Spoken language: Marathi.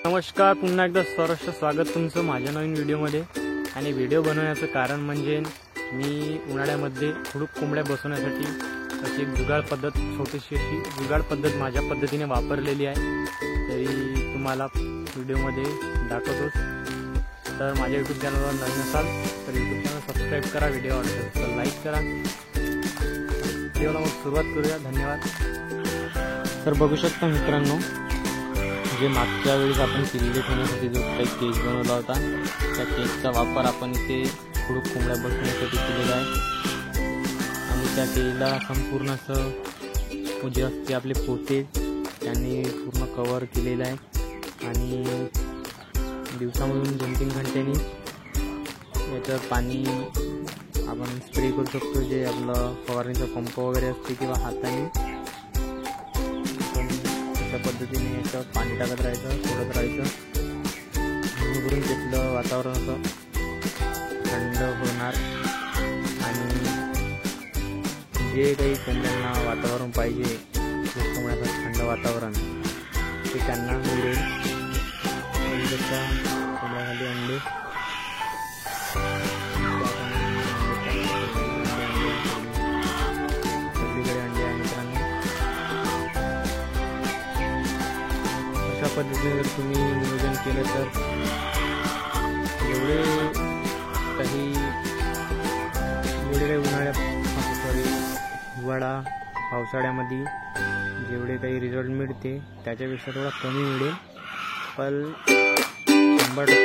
नमस्कार, पुन्हा एकदा सहर्ष स्वागत तुमचं माझ्या नवीन व्हिडिओमध्ये। आणि व्हिडिओ बनवण्याचं कारण म्हणजे मी उन्हाळ्यामध्ये खुडूक कोंबड्या बसवण्यासाठी अशी एक जुगाड पद्धत, छोटीशी अशी जुगाड पद्धत माझ्या पद्धतीने वापरलेली आहे। तरी तुम्हाला व्हिडिओमध्ये दाखवतोच। तर माझ्या यूट्यूब चॅनलवर नवीन असाल तर यूट्यूब चॅनल सबस्क्राईब करा, व्हिडिओ आवडला तर लाईक करा। व्हिडिओला मग सुरुवात करूया। धन्यवाद। तर बघू शकता मित्रांनो, जे मागच्या वेळेस आपण किल्ले ठेवण्यासाठी जो काही केक बनवला होता त्या केकचा वापर आपण इथे खुडूक कोंबड्या बसवण्यासाठी केलेला आहे। आणि त्या केळीला संपूर्ण असं जे असते आपले पोते त्यांनी पूर्ण कव्हर केलेलं आहे। आणि दिवसामधून 2-3 घंट्यांनी याचं पाणी आपण स्प्रे करू शकतो, जे आपलं फवारणीचा पंप वगैरे असते किंवा हाताने पद्धतीने याचं पाणी टाकत राहायचं, सोडत राहायचं। जेणेकरून तिथलं वातावरण असं थंड होणार आणि जे काही कोंबड्यांना वातावरण पाहिजे, कोंबड्यांचं थंड वातावरण ते त्यांना मिळेल। कोंबड्याखाली अंडे सगळीकडे अंडे आहे मित्रांनो। अशा पद्धतीने जर तुम्ही नियोजन केलं तर एवढे काही हिवाळा पावसाळ्यामध्ये जेवढे काही रिझल्ट मिळते त्याच्यापेक्षा थोडा कमी मिळेल, पण 100%